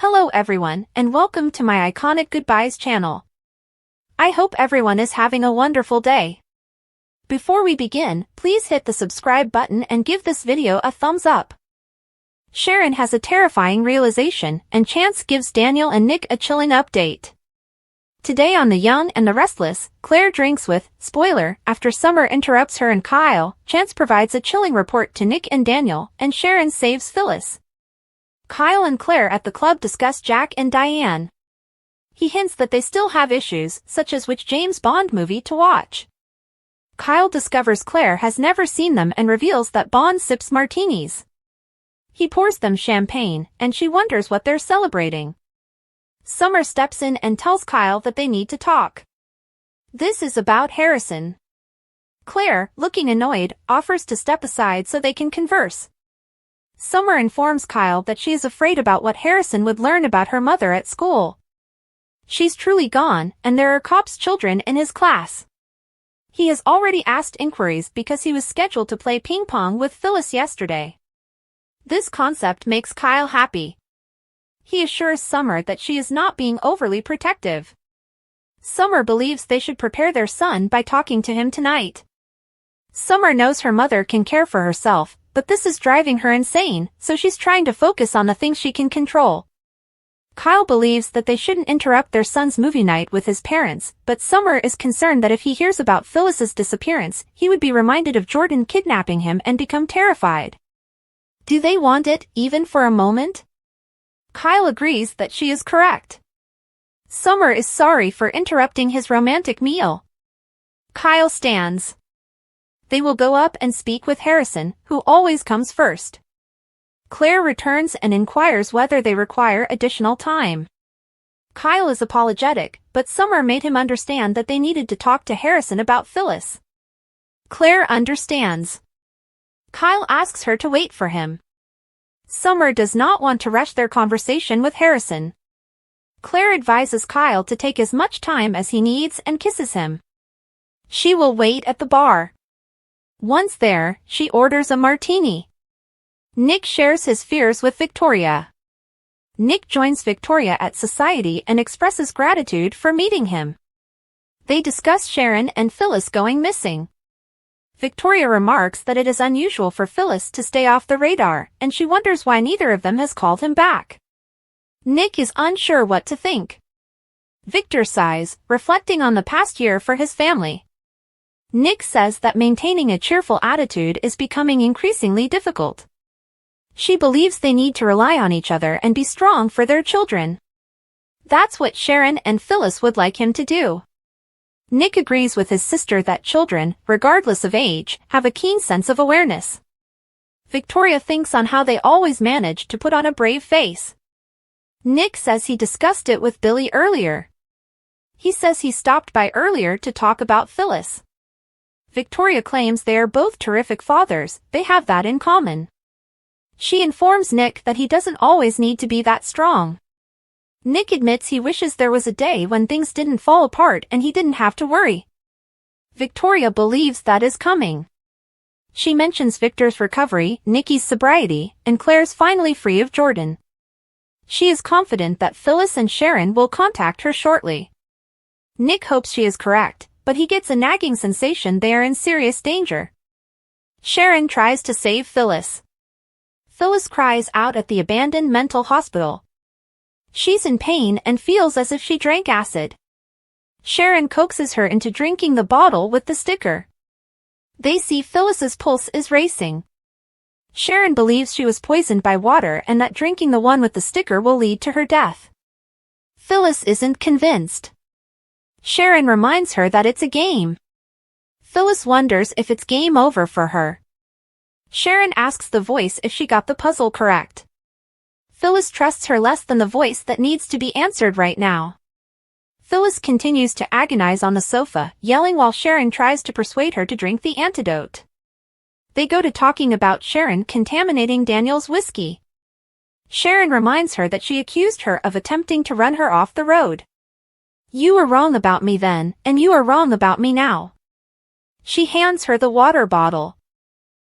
Hello everyone, and welcome to my Iconic Goodbyes channel. I hope everyone is having a wonderful day. Before we begin, please hit the subscribe button and give this video a thumbs up. Sharon has a terrifying realization, and Chance gives Daniel and Nick a chilling update. Today on The Young and the Restless, Claire drinks with, spoiler, after Summer interrupts her and Kyle, Chance provides a chilling report to Nick and Daniel, and Sharon saves Phyllis. Kyle and Claire at the club discuss Jack and Diane. He hints that they still have issues, such as which James Bond movie to watch. Kyle discovers Claire has never seen them and reveals that Bond sips martinis. He pours them champagne, and she wonders what they're celebrating. Summer steps in and tells Kyle that they need to talk. This is about Harrison. Claire, looking annoyed, offers to step aside so they can converse. Summer informs Kyle that she is afraid about what Harrison would learn about her mother at school. She's truly gone, and there are cops' children in his class. He has already asked inquiries because he was scheduled to play ping pong with Phyllis yesterday. This concept makes Kyle happy. He assures Summer that she is not being overly protective. Summer believes they should prepare their son by talking to him tonight. Summer knows her mother can care for herself, but this is driving her insane, so she's trying to focus on the things she can control. Kyle believes that they shouldn't interrupt their son's movie night with his parents, but Summer is concerned that if he hears about Phyllis's disappearance, he would be reminded of Jordan kidnapping him and become terrified. Do they want it, even for a moment? Kyle agrees that she is correct. Summer is sorry for interrupting his romantic meal. Kyle stands. They will go up and speak with Harrison, who always comes first. Claire returns and inquires whether they require additional time. Kyle is apologetic, but Summer made him understand that they needed to talk to Harrison about Phyllis. Claire understands. Kyle asks her to wait for him. Summer does not want to rush their conversation with Harrison. Claire advises Kyle to take as much time as he needs and kisses him. She will wait at the bar. Once there, she orders a martini. Nick shares his fears with Victoria. Nick joins Victoria at society and expresses gratitude for meeting him. They discuss Sharon and Phyllis going missing. Victoria remarks that it is unusual for Phyllis to stay off the radar, and she wonders why neither of them has called him back. Nick is unsure what to think. Victor sighs, reflecting on the past year for his family. Nick says that maintaining a cheerful attitude is becoming increasingly difficult. She believes they need to rely on each other and be strong for their children. That's what Sharon and Phyllis would like him to do. Nick agrees with his sister that children, regardless of age, have a keen sense of awareness. Victoria thinks on how they always manage to put on a brave face. Nick says he discussed it with Billy earlier. He says he stopped by earlier to talk about Phyllis. Victoria claims they are both terrific fathers, they have that in common. She informs Nick that he doesn't always need to be that strong. Nick admits he wishes there was a day when things didn't fall apart and he didn't have to worry. Victoria believes that is coming. She mentions Victor's recovery, Nikki's sobriety, and Claire's finally free of Jordan. She is confident that Phyllis and Sharon will contact her shortly. Nick hopes she is correct, but he gets a nagging sensation they are in serious danger. Sharon tries to save Phyllis. Phyllis cries out at the abandoned mental hospital. She's in pain and feels as if she drank acid. Sharon coaxes her into drinking the bottle with the sticker. They see Phyllis's pulse is racing. Sharon believes she was poisoned by water and that drinking the one with the sticker will lead to her death. Phyllis isn't convinced. Sharon reminds her that it's a game. Phyllis wonders if it's game over for her. Sharon asks the voice if she got the puzzle correct. Phyllis trusts her less than the voice that needs to be answered right now. Phyllis continues to agonize on the sofa, yelling while Sharon tries to persuade her to drink the antidote. They go to talking about Sharon contaminating Daniel's whiskey. Sharon reminds her that she accused her of attempting to run her off the road. You were wrong about me then, and you are wrong about me now. She hands her the water bottle.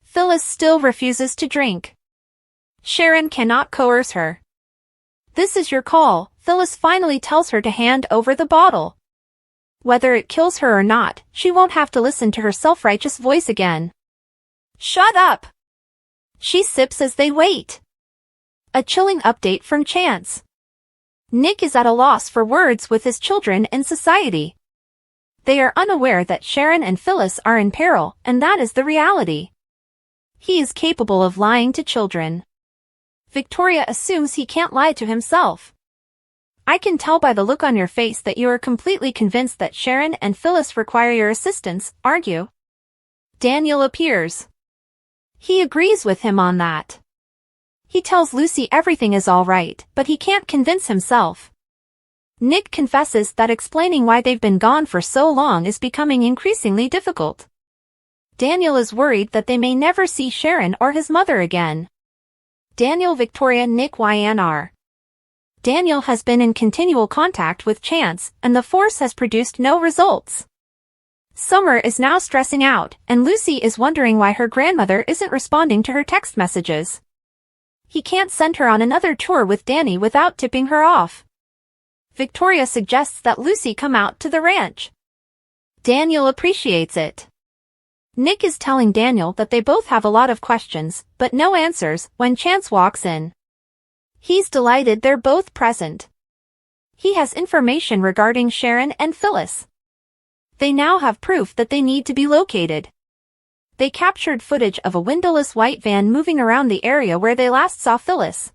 Phyllis still refuses to drink. Sharon cannot coerce her. This is your call, Phyllis finally tells her to hand over the bottle. Whether it kills her or not, she won't have to listen to her self-righteous voice again. Shut up! She sips as they wait. A chilling update from Chance. Nick is at a loss for words with his children and society. They are unaware that Sharon and Phyllis are in peril, and that is the reality. He is capable of lying to children. Victoria assumes he can't lie to himself. I can tell by the look on your face that you are completely convinced that Sharon and Phyllis require your assistance, aren't you? Daniel appears. He agrees with him on that. He tells Lucy everything is all right, but he can't convince himself. Nick confesses that explaining why they've been gone for so long is becoming increasingly difficult. Daniel is worried that they may never see Sharon or his mother again. Daniel Victoria Nick YNR. Daniel has been in continual contact with Chance, and the force has produced no results. Summer is now stressing out, and Lucy is wondering why her grandmother isn't responding to her text messages. He can't send her on another tour with Danny without tipping her off. Victoria suggests that Lucy come out to the ranch. Daniel appreciates it. Nick is telling Daniel that they both have a lot of questions, but no answers, when Chance walks in. He's delighted they're both present. He has information regarding Sharon and Phyllis. They now have proof that they need to be located. They captured footage of a windowless white van moving around the area where they last saw Phyllis.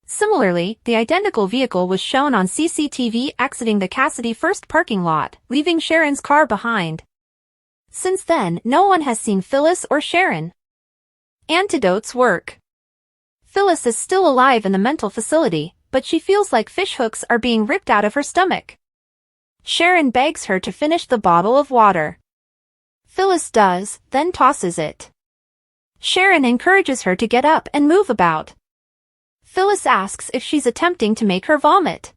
Similarly, the identical vehicle was shown on CCTV exiting the Cassidy First parking lot, leaving Sharon's car behind. Since then, no one has seen Phyllis or Sharon. Antidotes work. Phyllis is still alive in the mental facility, but she feels like fishhooks are being ripped out of her stomach. Sharon begs her to finish the bottle of water. Phyllis does, then tosses it. Sharon encourages her to get up and move about. Phyllis asks if she's attempting to make her vomit.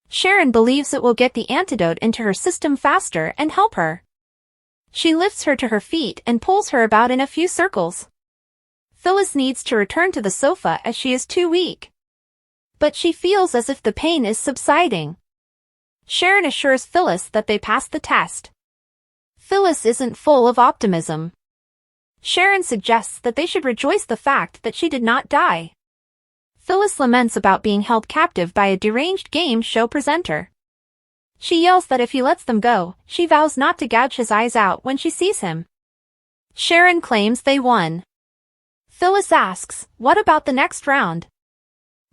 Sharon believes it will get the antidote into her system faster and help her. She lifts her to her feet and pulls her about in a few circles. Phyllis needs to return to the sofa as she is too weak. But she feels as if the pain is subsiding. Sharon assures Phyllis that they passed the test. Phyllis isn't full of optimism. Sharon suggests that they should rejoice the fact that she did not die. Phyllis laments about being held captive by a deranged game show presenter. She yells that if he lets them go, she vows not to gouge his eyes out when she sees him. Sharon claims they won. Phyllis asks, what about the next round?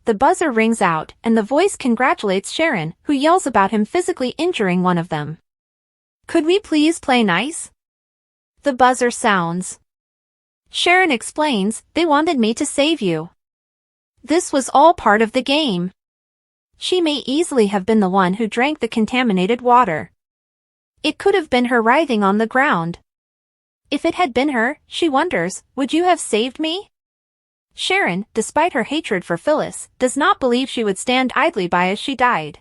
The buzzer rings out, and the voice congratulates Sharon, who yells about him physically injuring one of them. Could we please play nice? The buzzer sounds. Sharon explains, they wanted me to save you. This was all part of the game. She may easily have been the one who drank the contaminated water. It could have been her writhing on the ground. If it had been her, she wonders, would you have saved me? Sharon, despite her hatred for Phyllis, does not believe she would stand idly by as she died.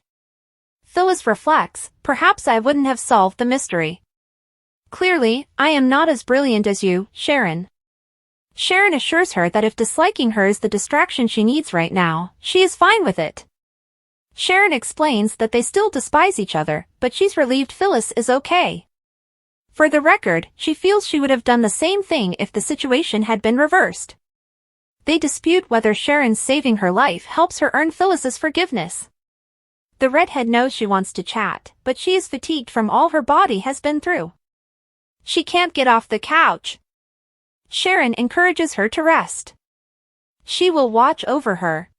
Phyllis reflects, perhaps I wouldn't have solved the mystery. Clearly, I am not as brilliant as you, Sharon. Sharon assures her that if disliking her is the distraction she needs right now, she is fine with it. Sharon explains that they still despise each other, but she's relieved Phyllis is okay. For the record, she feels she would have done the same thing if the situation had been reversed. They dispute whether Sharon's saving her life helps her earn Phyllis's forgiveness. The redhead knows she wants to chat, but she is fatigued from all her body has been through. She can't get off the couch. Sharon encourages her to rest. She will watch over her.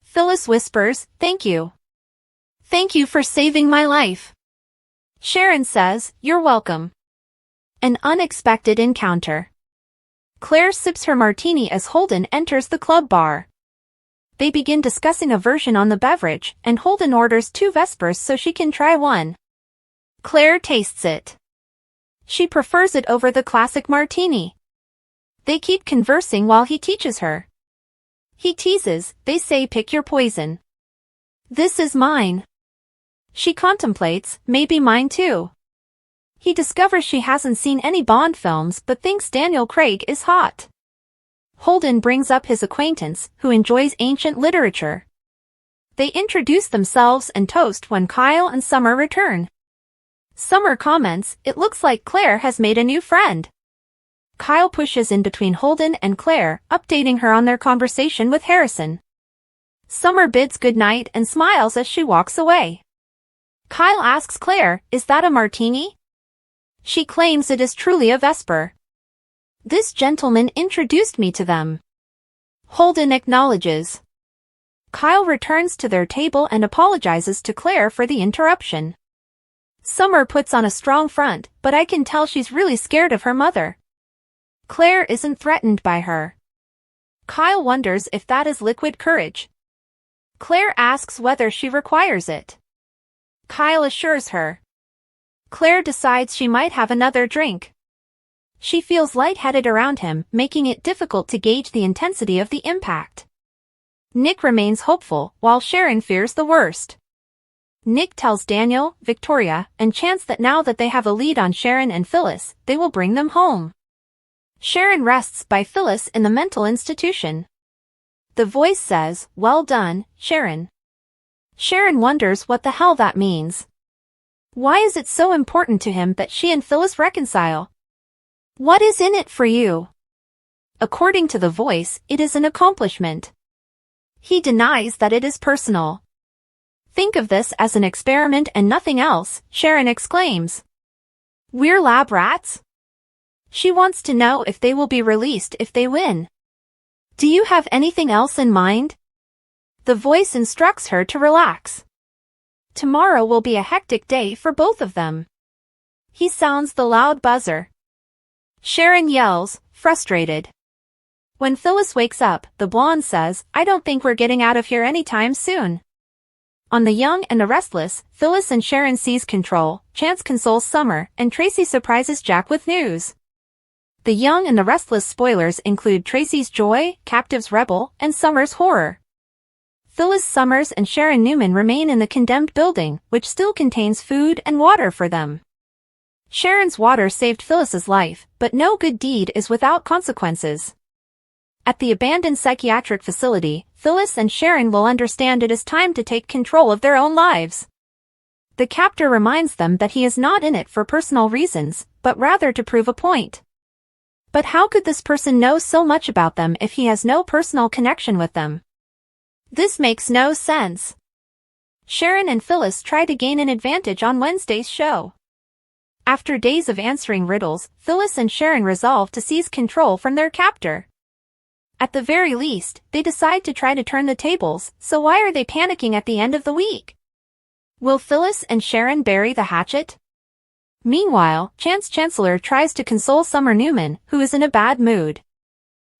Phyllis whispers, thank you. Thank you for saving my life. Sharon says, you're welcome. An unexpected encounter. Claire sips her martini as Holden enters the club bar. They begin discussing a version on the beverage, and Holden orders 2 Vespers so she can try one. Claire tastes it. She prefers it over the classic martini. They keep conversing while he teaches her. He teases, they say pick your poison. This is mine. She contemplates, maybe mine too. He discovers she hasn't seen any Bond films but thinks Daniel Craig is hot. Holden brings up his acquaintance, who enjoys ancient literature. They introduce themselves and toast when Kyle and Summer return. Summer comments, "It looks like Claire has made a new friend." Kyle pushes in between Holden and Claire, updating her on their conversation with Harrison. Summer bids goodnight and smiles as she walks away. Kyle asks Claire, "Is that a martini?" She claims it is truly a Vesper. "This gentleman introduced me to them." Holden acknowledges. Kyle returns to their table and apologizes to Claire for the interruption. Summer puts on a strong front, but I can tell she's really scared of her mother. Claire isn't threatened by her. Kyle wonders if that is liquid courage. Claire asks whether she requires it. Kyle assures her. Claire decides she might have another drink. She feels lightheaded around him, making it difficult to gauge the intensity of the impact. Nick remains hopeful, while Sharon fears the worst. Nick tells Daniel, Victoria, and Chance that now that they have a lead on Sharon and Phyllis, they will bring them home. Sharon rests by Phyllis in the mental institution. The voice says, "Well done, Sharon." Sharon wonders what the hell that means. Why is it so important to him that she and Phyllis reconcile? What is in it for you? According to the voice, it is an accomplishment. He denies that it is personal. "Think of this as an experiment and nothing else," Sharon exclaims. "We're lab rats?" She wants to know if they will be released if they win. "Do you have anything else in mind?" The voice instructs her to relax. Tomorrow will be a hectic day for both of them. He sounds the loud buzzer. Sharon yells, frustrated. When Phyllis wakes up, the blonde says, "I don't think we're getting out of here anytime soon." On The Young and the Restless, Phyllis and Sharon seize control, Chance consoles Summer, and Tracy surprises Jack with news. The Young and the Restless spoilers include Tracy's joy, Captive's rebel, and Summer's horror. Phyllis Summers and Sharon Newman remain in the condemned building, which still contains food and water for them. Sharon's water saved Phyllis's life, but no good deed is without consequences. At the abandoned psychiatric facility, Phyllis and Sharon will understand it is time to take control of their own lives. The captor reminds them that he is not in it for personal reasons, but rather to prove a point. But how could this person know so much about them if he has no personal connection with them? This makes no sense. Sharon and Phyllis try to gain an advantage on Wednesday's show. After days of answering riddles, Phyllis and Sharon resolve to seize control from their captor. At the very least, they decide to try to turn the tables, so why are they panicking at the end of the week? Will Phyllis and Sharon bury the hatchet? Meanwhile, Chancellor tries to console Summer Newman, who is in a bad mood.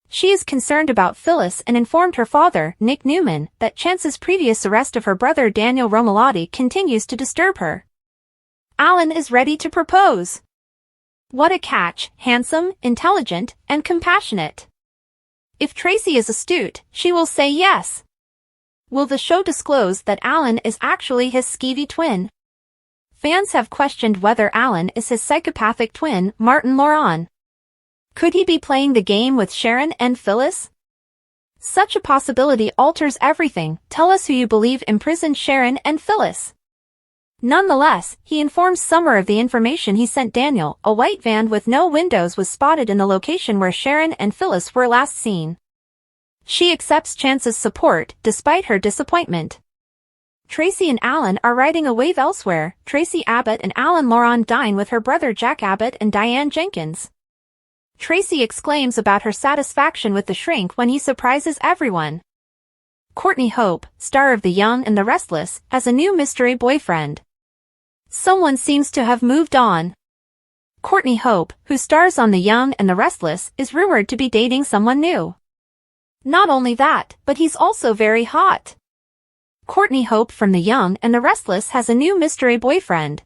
She is concerned about Phyllis and informed her father, Nick Newman, that Chance's previous arrest of her brother Daniel Romalotti continues to disturb her. Alan is ready to propose. What a catch, handsome, intelligent, and compassionate. If Tracy is astute, she will say yes. Will the show disclose that Alan is actually his skeevy twin? Fans have questioned whether Alan is his psychopathic twin, Martin Laurent. Could he be playing the game with Sharon and Phyllis? Such a possibility alters everything. Tell us who you believe imprisoned Sharon and Phyllis. Nonetheless, he informs Summer of the information he sent Daniel. A white van with no windows was spotted in the location where Sharon and Phyllis were last seen. She accepts Chance's support, despite her disappointment. Tracy and Alan are riding a wave elsewhere. Tracy Abbott and Alan Laurent dine with her brother Jack Abbott and Diane Jenkins. Tracy exclaims about her satisfaction with the shrink when he surprises everyone. Courtney Hope, star of The Young and the Restless, has a new mystery boyfriend. Someone seems to have moved on. Courtney Hope, who stars on The Young and the Restless, is rumored to be dating someone new. Not only that, but he's also very hot. Courtney Hope from The Young and the Restless has a new mystery boyfriend.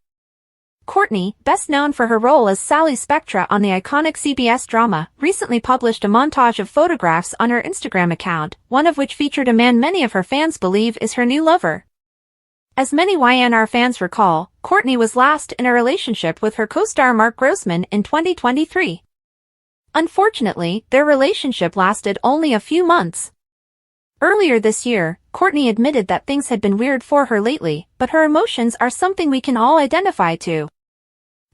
Courtney, best known for her role as Sally Spectra on the iconic CBS drama, recently published a montage of photographs on her Instagram account, one of which featured a man many of her fans believe is her new lover. As many YNR fans recall, Courtney was last in a relationship with her co-star Mark Grossman in 2023. Unfortunately, their relationship lasted only a few months. Earlier this year, Courtney admitted that things had been weird for her lately, but her emotions are something we can all identify to.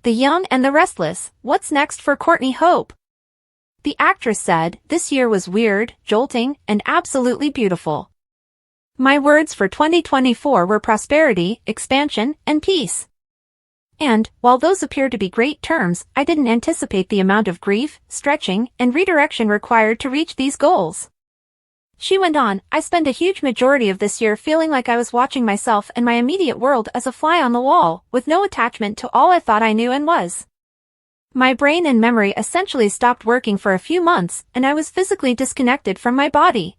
The Young and the Restless, what's next for Courtney Hope? The actress said, "This year was weird, jolting, and absolutely beautiful. My words for 2024 were prosperity, expansion, and peace. And, while those appear to be great terms, I didn't anticipate the amount of grief, stretching, and redirection required to reach these goals." She went on, "I spent a huge majority of this year feeling like I was watching myself and my immediate world as a fly on the wall, with no attachment to all I thought I knew and was. My brain and memory essentially stopped working for a few months, and I was physically disconnected from my body.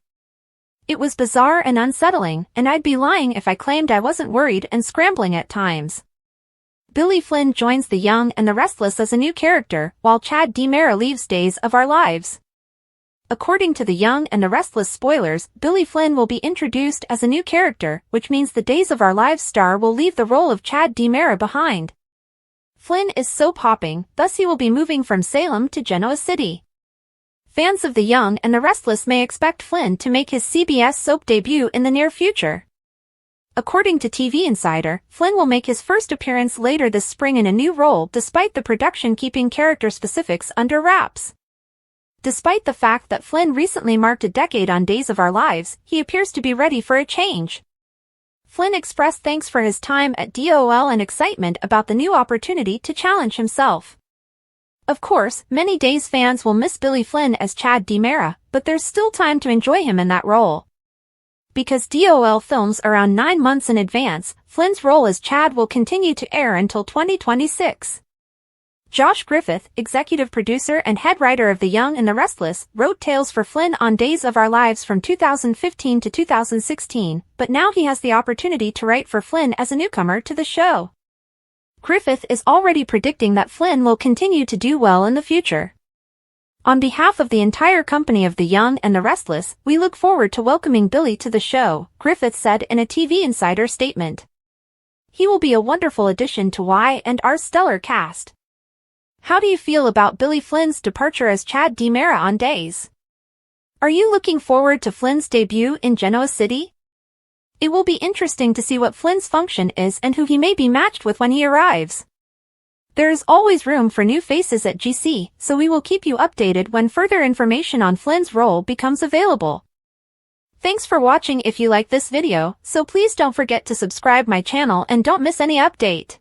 It was bizarre and unsettling, and I'd be lying if I claimed I wasn't worried and scrambling at times." Billy Flynn joins The Young and the Restless as a new character, while Chad DiMera leaves Days of Our Lives. According to The Young and the Restless spoilers, Billy Flynn will be introduced as a new character, which means the Days of Our Lives star will leave the role of Chad DiMera behind. Flynn is soap hopping, thus he will be moving from Salem to Genoa City. Fans of The Young and the Restless may expect Flynn to make his CBS soap debut in the near future. According to TV Insider, Flynn will make his first appearance later this spring in a new role despite the production keeping character specifics under wraps. Despite the fact that Flynn recently marked a decade on Days of Our Lives, he appears to be ready for a change. Flynn expressed thanks for his time at DOL and excitement about the new opportunity to challenge himself. Of course, many Days fans will miss Billy Flynn as Chad DiMera, but there's still time to enjoy him in that role. Because DOL films around 9 months in advance, Flynn's role as Chad will continue to air until 2026. Josh Griffith, executive producer and head writer of The Young and the Restless, wrote tales for Flynn on Days of Our Lives from 2015 to 2016, but now he has the opportunity to write for Flynn as a newcomer to the show. Griffith is already predicting that Flynn will continue to do well in the future. On behalf of the entire company of The Young and the Restless, we look forward to welcoming Billy to the show, Griffith said in a TV Insider statement. He will be a wonderful addition to Y&R's stellar cast. How do you feel about Billy Flynn's departure as Chad DiMera on Days? Are you looking forward to Flynn's debut in Genoa City? It will be interesting to see what Flynn's function is and who he may be matched with when he arrives. There is always room for new faces at GC, so we will keep you updated when further information on Flynn's role becomes available. Thanks for watching. If you like this video, so please don't forget to subscribe my channel and don't miss any update.